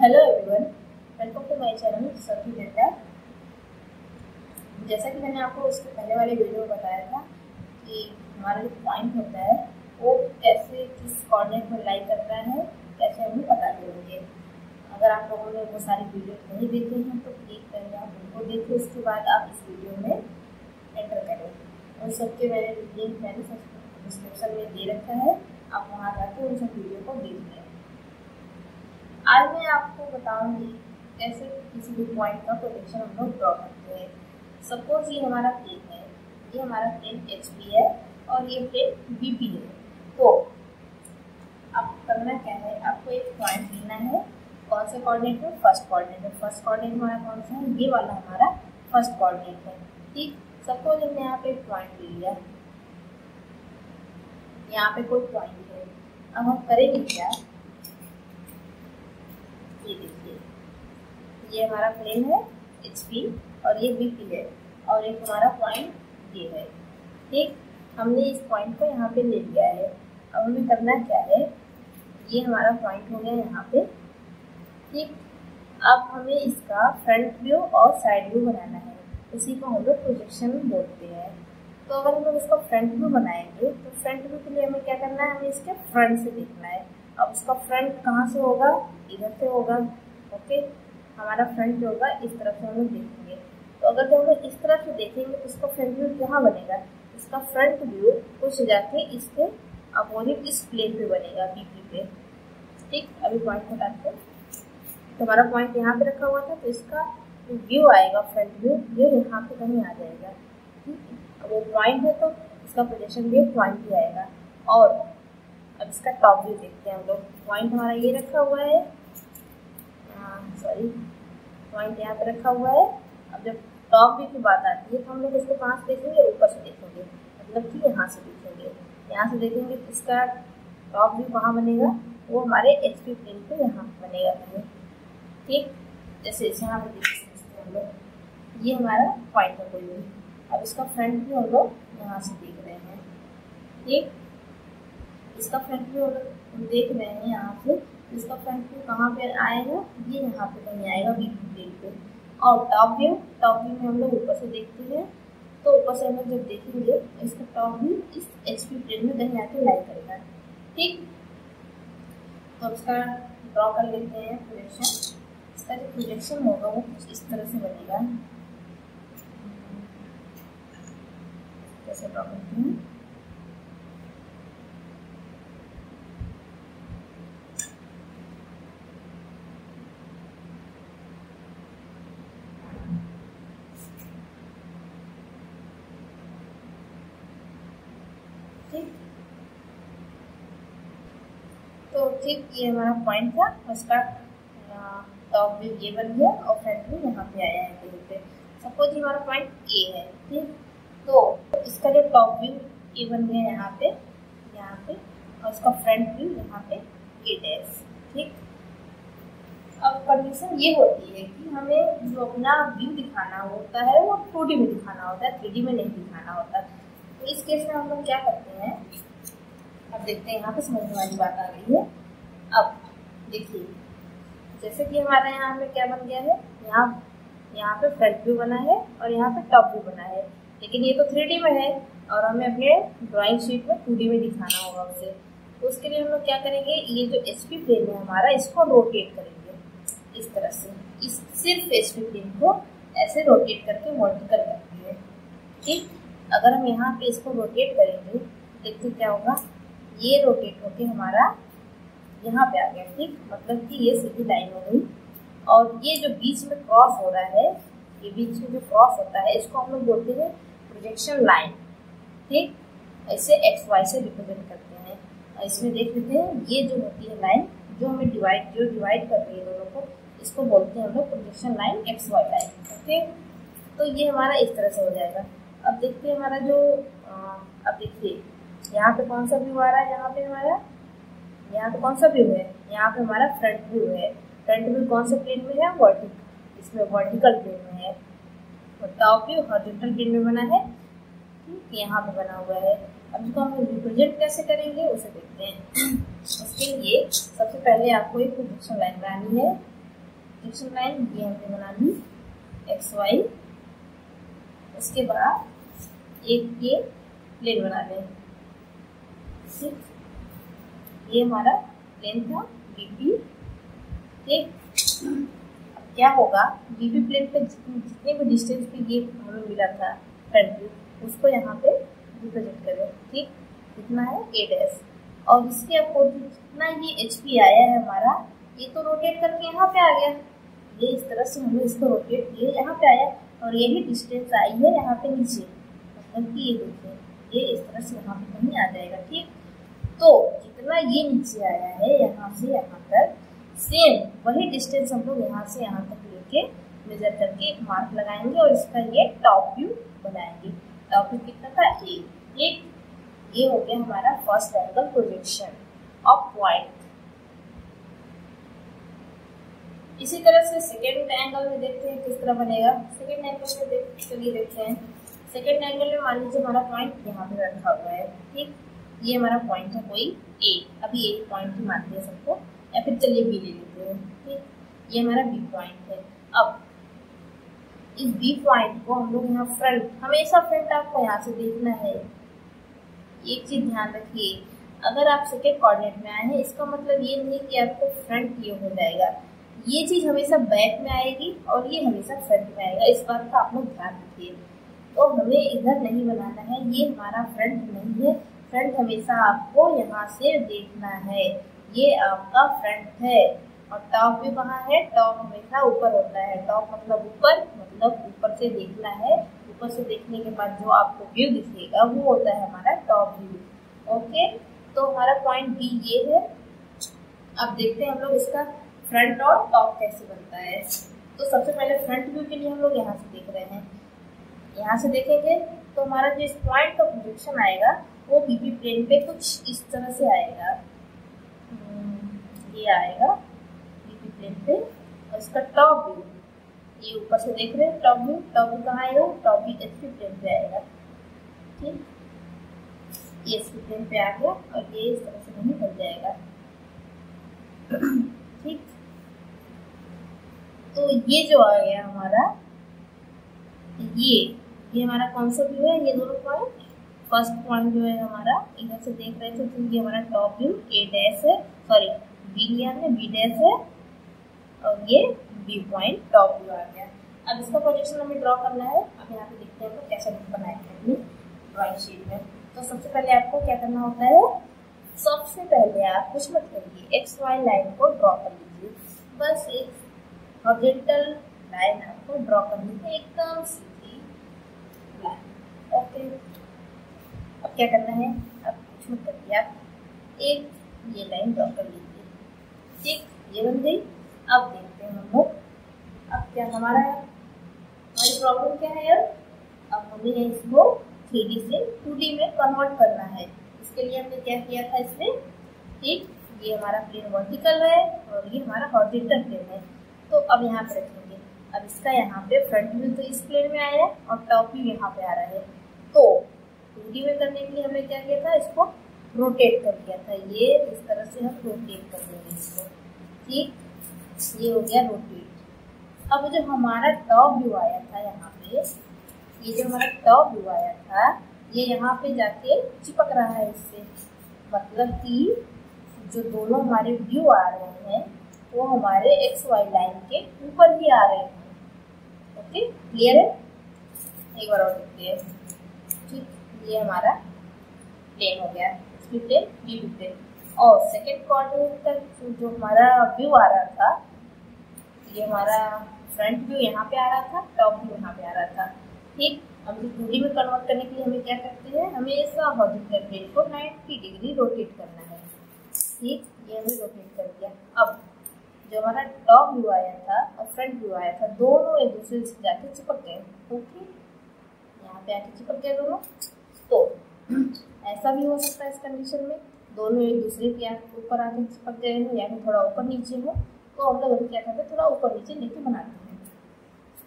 Hello everyone, welcome to my channel सभी डेटा। जैसा कि मैंने आपको उसके पहले वाले वीडियो में बताया था कि हमारा जो पॉइंट होता है वो कैसे किस कोऑर्डिनेट में लाई करता है, कैसे हम पता करेंगे। अगर आप लोगों ने वो सारी वीडियो नहीं देखे हैं तो प्लीज़ पहले आप उनको देखें, उसके बाद आप इस वीडियो में एंटर करें। उन सबके मैंने लिंक डिस्क्रिप्शन में दे रखा है, आप वहाँ जाकर उन सब वीडियो को देख लें। आज मैं आपको बताऊंगी कैसे किसी भी पॉइंट का प्रोजेक्शन हम लोग ड्रॉ करते हैं। सपोज ये हमारा प्लेन है, ये हमारा प्लेन HP है और ये प्लेन BP है। तो अब करना क्या है, आपको एक पॉइंट लेना है। कौन से कोऑर्डिनेट में? फर्स्ट कोऑर्डिनेट में। फर्स्ट कोऑर्डिनेट हमारा कौन सा है? ये वाला हमारा फर्स्ट कोऑर्डिनेट है। ठीक, सपोज हमने यहाँ पे एक पॉइंट ले लिया, यहाँ पे कोई पॉइंट है। अब हम करेंगे क्या, ये देखिए, ये हमारा प्लेन है HP और ये BP है और एक हमारा पॉइंट ये है। ठीक, हमने इस पॉइंट को यहाँ पे ले लिया है। अब हमें करना क्या है, ये हमारा पॉइंट हो गया यहाँ पे। ठीक, अब हमें इसका फ्रंट व्यू और साइड व्यू बनाना है, इसी को हम लोग प्रोजेक्शन बोलते हैं। तो अगर हम लोग इसका फ्रंट व्यू बनाएंगे तो फ्रंट व्यू के लिए हमें क्या करना है, हमें इसके फ्रंट से देखना है। अब उसका फ्रंट कहाँ से होगा? इधर से होगा। ओके, हमारा फ्रंट जो होगा इस तरफ से हम लोग देखेंगे। तो अगर जब हम लोग इस तरफ से देखेंगे तो इसका फ्रंट व्यू कहाँ बनेगा? इसका फ्रंट व्यू कुछ जाके इसके अपोजिट इस प्लेन पे बनेगा, BP पे। ठीक, अभी पॉइंट हटाते हैं। तो हमारा पॉइंट यहाँ पे रखा हुआ था, तो इसका जो व्यू आएगा फ्रंट व्यू, ये यहाँ पे कहीं आ जाएगा। ठीक है, अब वो पॉइंट है तो इसका प्रोजेक्शन भी पॉइंट ही आएगा। और अब इसका टॉप व्यू देखते हैं हम लोग। पॉइंट हमारा ये रखा हुआ है, सॉरी, पॉइंट यहाँ पे रखा हुआ है। अब जब टॉप व्यू की बात आती है तो हम लोग इसको कहाँ से देखेंगे? ऊपर से देखेंगे, मतलब कि यहाँ से देखेंगे। यहाँ से देखेंगे तो इसका टॉप व्यू कहाँ बनेगा? वो हमारे HP प्लेन पे यहाँ बनेगा। ठीक, जैसे इसे यहाँ पे देख सकते हैं हम लोग, ये हमारा पॉइंट है कोई भी। अब इसका फ्रंट व्यू हम लोग यहाँ से देख रहे हैं। ठीक, इसका फ्रंट व्यू हम देख रहे हैं यहाँ से। इसका फ्रंट व्यू कहाँ पे आएगा? ये यहाँ पे कहीं आएगा, BP प्लेन पे। और टॉप व्यू में हम लोग ऊपर से देखते हैं, तो ऊपर से हम लोग जब देखेंगे इसका टॉप व्यू इस HP प्लेन में कहीं आके लाई करेगा। ठीक, तो इसका ड्रॉ कर लेते हैं प्रोजेक्शन। इसका जो प्रोजेक्शन होगा वो कुछ इस तरह से बनेगा। कैसे ड्रॉ करते हैं? तो ठीक, ये हमारा पॉइंट था, उसका टॉप व्यू ये बन गया और फ्रंट व्यू यहाँ पे आया है कहीं पे। सपोज हमारा पॉइंट A है। ठीक, तो इसका जो टॉप व्यू ये बन गया यहाँ पे, और इसका फ्रंट व्यू यहाँ पे A'। ठीक, अब कंडीशन ये होती है कि हमें जो अपना व्यू दिखाना होता है वो 2D में दिखाना होता है, 3D में नहीं दिखाना होता। तो इस केस में हम लोग क्या करते हैं, अब देखते हैं, यहाँ पे समझने वाली बात आ गई है। अब देखिए, जैसे कि हमारा यहाँ पे क्या बन गया है, यहाँ पे फ्रंट व्यू बना है और यहाँ पे टॉप व्यू बना है, लेकिन ये तो 3D में है और हमें अपने ड्राइंग शीट में 2D में दिखाना होगा उसे। तो उसके लिए हम लोग क्या करेंगे, ये जो HP प्लेन है हमारा, इसको रोटेट करेंगे इस तरह से। इस सिर्फ HP प्लेन को ऐसे रोटेट करके वर्टिकल करती है। ठीक, अगर हम यहाँ पे इसको रोटेट करेंगे, देखते क्या होगा, ये रोटेट होके हमारा यहाँ पे आ गया। ठीक, मतलब कि ये सीधी लाइन हो गई और ये जो बीच में क्रॉस हो रहा है, ये बीच में जो क्रॉस होता है इसको हम लोग बोलते हैं प्रोजेक्शन लाइन। ठीक, ऐसे XY से रिप्रेजेंट करते हैं। और इसमें देख लेते हैं, ये जो होती है लाइन जो हमें डिवाइड कर रही है दोनों को, इसको बोलते हैं हम लोग projection line, XY line. Okay, तो ये हमारा इस तरह से हो जाएगा। अब देखते हैं हमारा जो अब देखिए यहाँ पे कौन सा व्यू आ रहा है, यहाँ पे कौन सा व्यू है, यहाँ पे हमारा फ्रंट व्यू है। फ्रंट व्यू कौन से प्लेन में है? वर्टिकल, इसमें वर्टिकल प्लेन में है। और टॉप व्यू हॉरिजॉन्टल प्लेन में बना है। ठीक, यहाँ पे बना हुआ है। अब इसको हम रिप्रेजेंट कैसे करेंगे उसे देखते हैं। उसके लिए सबसे पहले आपको एक प्रोजेक्शन लाइन बनानी है। प्रोजेक्शन लाइन ये हमने बना ली एक्स वाई। उसके बाद एक ये प्लेन बना लें, ठीक, ये हमारा प्लेन था बीपी। ठीक, अब क्या होगा, बीपी प्लेन पे जितने भी डिस्टेंस पे ये हमें मिला था फ्रंट व्यू, उसको यहाँ पे रिप्रेजेंट करें। ठीक, कितना है ए डैश, और इसके अपोजिट जितना ये एच पी आया है हमारा, ये तो रोटेट करके यहाँ पे आ गया, ये इस तरह से हमने इसको रोटेट किए, यहाँ पे आया, और यही डिस्टेंस आई है यहाँ पे नीचे, मतलब कि ये देखिए ये इस तरह से यहाँ पे कहीं आ जाएगा। ठीक, तो जितना ये नीचे आया है यहाँ से यहाँ तक, सेम वही डिस्टेंस हम लोग यहाँ से यहाँ तक लेके मेजर करके एक मार्क लगाएंगे और इसका ये टॉप व्यू बनाएंगे। टॉप व्यू कितना था ए। ठीक, ये हो गया हमारा first angle projection of point. इसी तरह से सेकेंड एंगल में देखते हैं किस तरह बनेगा। सेकेंड एंगल में चलिए देखते हैं। सेकेंड एंगल में मान लीजिए हमारा पॉइंट यहाँ पे रखा हुआ है। ठीक, ये हमारा पॉइंट है कोई ए, अभी ए पॉइंट ही मानते हैं सबको, या फिर चलिए बी ले लेते हैं। ठीक, ये हमारा बी पॉइंट है। अब इस बी पॉइंट को हम लोग यहाँ फ्रंट, हमेशा फ्रंट आपको यहाँ से देखना है। एक चीज ध्यान रखिए, अगर आप सेकेंड कोऑर्डिनेट में आए हैं इसका मतलब ये नहीं कि आपको फ्रंट ये हो जाएगा, ये चीज हमेशा बैक में आएगी और ये हमेशा फ्रंट में आएगा, इस बात का आप लोग ध्यान रखिए। तो हमें इधर नहीं बनाना है, ये हमारा फ्रंट नहीं है, फ्रंट हमेशा आपको यहाँ से देखना है, ये आपका फ्रंट है। और टॉप भी कहाँ है, टॉप हमेशा ऊपर होता है, टॉप मतलब ऊपर, मतलब ऊपर से देखना है, ऊपर से देखने के बाद जो आपको व्यू दिखेगा वो होता है हमारा टॉप व्यू। ओके, तो हमारा पॉइंट बी ये है। अब देखते हैं हम लोग इसका फ्रंट और टॉप कैसे बनता है। तो सबसे पहले फ्रंट व्यू के लिए हम लोग यहाँ से देख रहे हैं, यहाँ से देखेंगे तो हमारा जो इस पॉइंट का प्रोजेक्शन आएगा वो बीपी प्लेन पे कुछ इस तरह से आएगा, ये आएगा बीपी प्लेन पे। और इसका टॉप व्यू ये ऊपर से देख रहे हैं, टॉप व्यू कहाँ आएगा, टॉप व्यू एचपी प्लेन पे आएगा। ठीक, ये एचपी प्लेन पे आ गया और ये इस तरह से नहीं बन जाएगा। ठीक, तो ये जो आ गया हमारा, ये हमारा कौन सा व्यू है, ये दोनों पॉइंट, फर्स्ट पॉइंट जो है हमारा इधर से देख रहे थे तो ये हमारा टॉप व्यू ए डैश है, सॉरी बी लिया हमने, बी डैश है, और ये बी पॉइंट टॉप व्यू आ गया। अब इसका प्रोजेक्शन हमें ड्रॉ करना है। अब यहाँ पे देखते हैं तो कैसे बनाएंगे अपनी ड्रॉइंग शीट में। तो सबसे पहले आपको क्या करना होता है, सबसे पहले आप कुछ मत करिए, एक्स वाई लाइन को ड्रॉ कर लीजिए, बस एक हॉरिजॉन्टल लाइन आपको ड्रॉ करनी है, एकदम सीधी लाइन। ओके, अब क्या करना है, अब कुछ मत करिए, आप एक ये लाइन ड्रॉ कर लीजिए। ठीक, ये बन गई। अब देखते हैं हम लोग, अब क्या हमारी प्रॉब्लम क्या है यार, अब हमें इसको 3D से 2D में कन्वर्ट करना है। इसके लिए हमने क्या किया था इसमें, ठीक, ये हमारा प्लेन वर्टिकल है और ये हमारा हॉरिजॉन्टल प्लेन है, तो अब यहाँ पे रखेंगे। अब इसका यहाँ पे फ्रंट व्यू तो इस प्लेन में आया है और टॉप व्यू यहाँ पे आ रहा है, तो 2D में करने के लिए हमने क्या किया था, इसको रोटेट कर दिया था, ये इस तरह से हम रोटेट कर देंगे इसको। ठीक, ये हो गया रोटेट। अब जो हमारा टॉप व्यू आया था यहाँ पे, ये जो हमारा टॉप व्यू आया था ये यहाँ पे जाके चिपक रहा है इससे, मतलब कि जो दोनों हमारे व्यू आ रहे हैं वो हमारे एक्स वाई लाइन के ऊपर ही आ रहे हैं। ओके, क्लियर है, एक बार और देखते हैं। ठीक, ये हमारा प्लेन हो गया, एक्स प्लेन बी प्लेन, और सेकेंड कोऑर्डिनेट का जो हमारा व्यू आ रहा था, ये हमारा फ्रंट व्यू यहाँ पे आ रहा था, टॉप व्यू यहाँ पे आ रहा था। ठीक, अब 2D में कन्वर्ट करने के लिए हमें क्या करते हैं, हमेशा हॉरिजॉन्टल प्लेन को 90 डिग्री रोटेट करना है। ठीक, ये हमने रोटेट कर दिया। अब जो हमारा टॉप व्यू आया था और फ्रंट व्यू आया था, दोनों एक दूसरे से जाके चिपक गए। ओके, यहाँ पे आके चिपक गए दोनों। तो ऐसा भी हो सकता है इस कंडीशन में, दोनों एक दूसरे के ऊपर आके चिपक गए हो या फिर थोड़ा ऊपर नीचे हो, तो हम लोग अभी क्या करते हैं, थोड़ा ऊपर नीचे लेके बनाते हैं।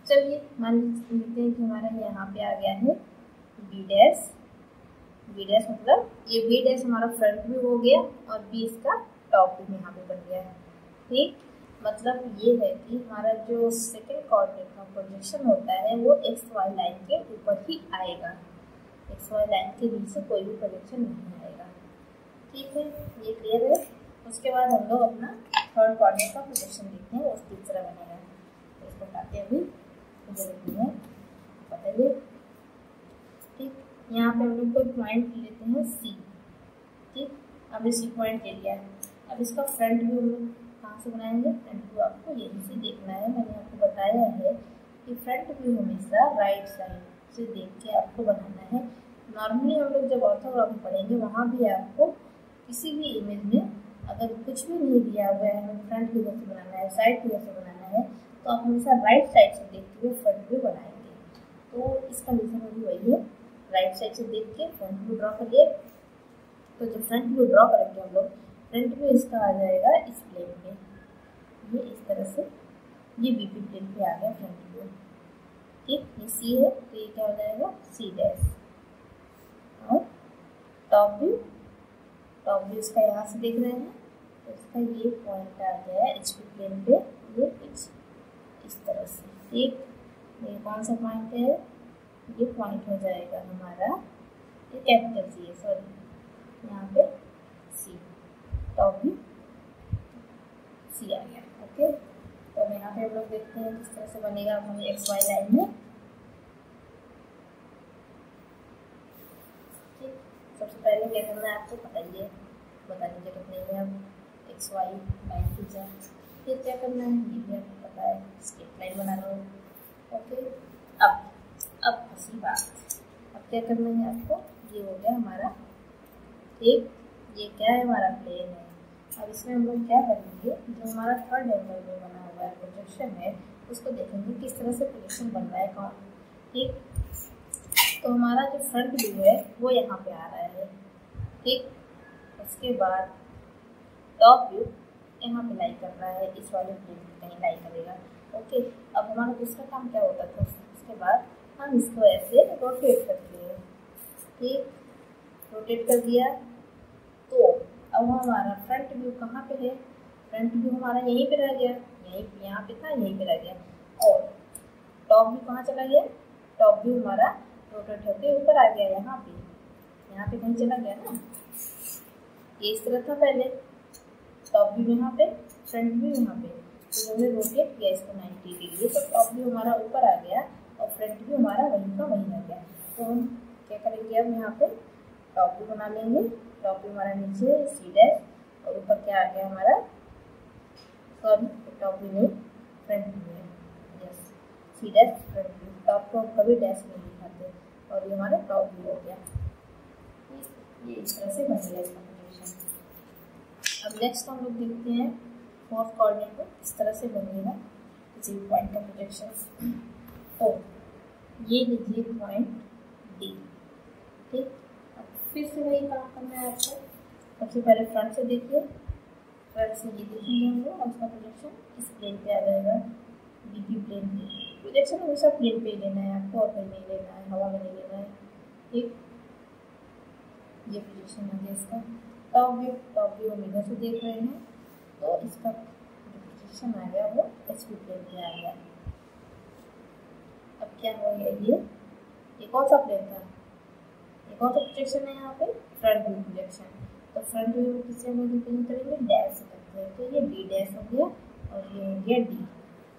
चलिए मान लेते हैं कि हमारा यहाँ पे आ गया है बी डैश, बी डैश मतलब ये बी डैश हमारा फ्रंट व्यू हो गया और बी इसका टॉप व्यू यहाँ पे बन गया है। ठीक, मतलब ये है कि हमारा जो सेकंड कोऑर्डिनेट का प्रोजेक्शन होता है वो एक्स वाई लाइन के ऊपर ही आएगा, एक्स वाई लाइन के नीचे कोई भी प्रोजेक्शन नहीं आएगा। ठीक है, ये क्लियर है। उसके बाद हम लोग अपना थर्ड कोऑर्डिनेट का प्रोजेक्शन देखते हैं, वो किस तरह बनेगा। तो इसको काटे अभी जरूरत नहीं है, बताइए। ठीक, यहाँ पे हम लोग कोई पॉइंट लेते हैं सी। ठीक, अब इसी पॉइंट ले लिया है। अब इसका फ्रंट व्यू हम लोग कहाँ से बनाएंगे? फ्रंट व्यू आपको यहीं से देखना है। मैंने आपको बताया है कि फ्रंट व्यू हमेशा राइट साइड से देख के आपको बनाना है। नॉर्मली हम लोग जब ऑर्थोग्राफी पढ़ेंगे वहाँ भी आपको किसी भी इमेज में अगर कुछ भी नहीं दिया हुआ है, हमें फ्रंट व्यू कैसे बनाना है, साइड व्यू कैसे बनाना है, तो आप हमेशा राइट साइड से देखते हुए फ्रंट व्यू बनाएंगे। तो इसका रीज़न भी वही है, राइट साइड से देख के फ्रंट व्यू ड्रॉ करिए। तो जब फ्रंट व्यू ड्रॉ करेंगे हम लोग, फ्रंट व्यू इसका आ जाएगा इस प्लेन पे, ये इस तरह से, ये बीपी प्लेन पे आ गया फ्रंट व्यू। ठीक, ये सी है तो ये क्या हो जाएगा? C dash. और टॉप व्यू, टॉप व्यू इसका यहाँ से देख रहे हैं तो इसका ये पॉइंट आ गया है एच पी प्लेन पे, ये इस तरह से। ठीक, ये कौन सा पॉइंट है? ये पॉइंट हो जाएगा हमारा, ये कैपिटल सी है, सॉरी यहाँ पे सी, टॉप व्यू सी आ गया। ओके, तो अब यहाँ पे हम लोग देखते हैं किस तरह से बनेगा हमें एक्स वाई लाइन में। ठीक, सबसे पहले क्या करना है आपको बताइए, बताने की जरूरत नहीं है। अब एक्स वाई लाइन खींचा, फिर क्या करना है ये भी आपको पता है, स्ट्रेट लाइन बना लो। ओके, अब हंसी बात, अब क्या करना है आपको, ये हो गया हमारा। ठीक, ये क्या है? हमारा प्लेन है। अब इसमें हम लोग क्या करेंगे, जो हमारा थर्ड एंगल में बना हुआ है प्रोजेक्शन है, उसको देखेंगे किस तरह से प्रोजेक्शन बन रहा है कौन। ठीक, तो हमारा जो फ्रंट व्यू है वो यहाँ पे आ रहा है। ठीक, उसके बाद टॉप व्यू यहाँ पे लाई कर रहा है, इस वाले प्लेन पे कहीं लाई करेगा। ओके, अब हमारा दूसरा काम क्या होता था, उसके बाद हम इसको ऐसे रोटेट करते हैं। ठीक, रोटेट कर दिया तो अब हमारा फ्रंट व्यू कहाँ पे है? फ्रंट व्यू हमारा यहीं पे रह गया, यहीं यहाँ पे था, यहीं पे रह गया। और टॉप व्यू कहाँ चला गया? टॉप व्यू हमारा रोटेट होकर ऊपर आ गया, यहाँ पे कहीं चला गया ना, ये इस तरह था पहले, टॉप व्यू यहाँ पे, फ्रंट व्यू यहाँ पे। तो हमने रोटेट किया इसको 90 डिग्री, तो टॉप व्यू हमारा ऊपर आ गया और फ्रंट व्यू हमारा वहीं का वहीं रह गया। तो हम क्या करेंगे, अब यहाँ पे टॉप व्यू बना लेंगे। टॉप व्यू हमारा नीचे सी डैश और ऊपर क्या आ गया हमारा, सॉरी टॉप व्यू नहीं फ्रंट व्यू है, yes C dash front view. Top को हम कभी डैश नहीं दिखाते और ये हमारा टॉप व्यू हो गया। ये इस तरह से बनेगा इसका प्रोजेक्शन। अब नेक्स्ट हम लोग देखते हैं फोर्थ कोऑर्डिनेट में किस तरह से बनेगा किसी भी पॉइंट का प्रोजेक्शन। तो ये लीजिए पॉइंट डी। ठीक, अब फिर से वही काम करना है आपको। सबसे पहले फ्रंट से देखिए, फ्रंट से ये देखेंगे हम लोग, उसका प्रोजेक्शन इस प्लेन पे आ जाएगा, बीपी प्लेन पे। प्रोजेक्शन हमेशा प्लेन पे ही लेना है आपको, और कहीं नहीं लेना है, हवा में नहीं लेना है। ठीक, ये प्रोजेक्शन आ गया इसका। टॉप व्यू हम इधर से देख रहे हैं तो इसका जो प्रोजेक्शन आ गया वो एच पी प्लेन पे आ गया। अब क्या हो गया, ये कौन सा प्लेन था, ये कौन सा प्रोजेक्शन है यहाँ पे, फ्रंट व्यू प्रोजेक्शन। तो फ्रंट व्यू किससे हम रिप्रेजेंट करेंगे, डैश से करते हैं, तो ये डी डैश हो गया और ये हो गया डी।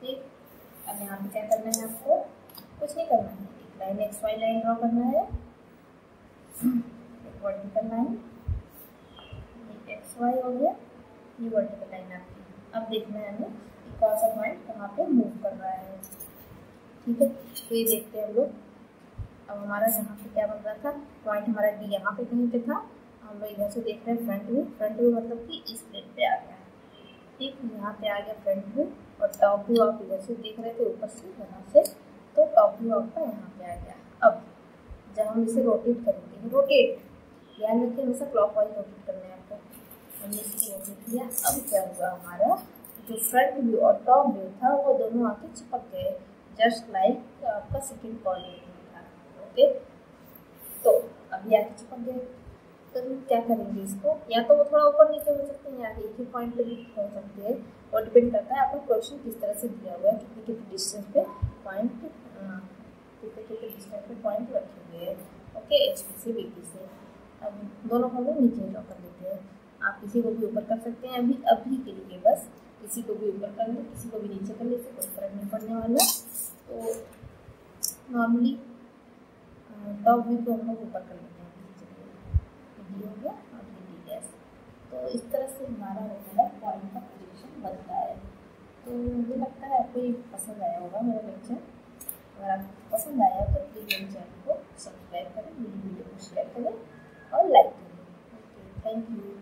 ठीक, अब यहाँ पे क्या करना है आपको, कुछ नहीं करना है, एक line X Y line draw करना है, एक वर्टिकल लाइन, ये एक्स वाई हो गया, ये वर्टिकल लाइन आपकी। अब देखना है हमें कि कौन सा पॉइंट कहाँ पे मूव कर रहा है। ठीक है, तो ये देखते हैं हम लोग। अब हमारा यहाँ पे क्या बन रहा था, पॉइंट हमारा डी यहाँ पे कहीं पे था, हम लोग इधर से देख रहे हैं फ्रंट व्यू। फ्रंट व्यू मतलब कि इस प्लेन पे आ गया। ठीक, यहाँ पे आ गया फ्रंट व्यू, और टॉप व्यू आप इधर से देख रहे थे ऊपर से यहाँ से, तो टॉप व्यू आपका यहाँ पे आ गया। अब जब हम इसे रोटेट करेंगे, रोटेट ध्यान रखिए हमेशा क्लॉकवाइज रोटेट करना है आपको। हमने इसको रोटेट किया, अब क्या हुआ, हमारा जो फ्रंट व्यू और टॉप व्यू था वो दोनों आके चिपक गए, जस्ट लाइक आपका सेकंड कोऑर्डिनेट में था। ओके, तो अभी आके चिपक गए, तो हम क्या करेंगे इसको, या तो वो थोड़ा ऊपर नीचे हो सकते हैं या एक ही पॉइंट पे भी हो सकते हैं, और डिपेंड करता है आपका क्वेश्चन किस तरह से दिया हुआ है, कितने कितने डिस्टेंस पे पॉइंट रखे हुए हैं। ओके, एच पी से बी पी से। अब दोनों को हम लोग नीचे ड्रॉ कर लेते हैं। आप किसी को भी ऊपर कर सकते हैं, अभी के लिए बस किसी को भी ऊपर कर ले, किसी को भी नीचे कर ले, कोई फर्क नहीं पड़ने वाला। तो नॉर्मली टॉप व्यू को हम लोग ऊपर कर लेते हैं, डी हो गया और डी डैश। तो इस तरह से हमारा होता है पॉइंट का प्रोजेक्शन बनता है। तो मुझे लगता है आपको ये पसंद आया होगा मेरा लेक्चर। अगर आपको पसंद आया तो प्लीज़ मेरे चैनल को सब्सक्राइब करें, मेरी वीडियो को शेयर करें और लाइक करें। Okay, thank you.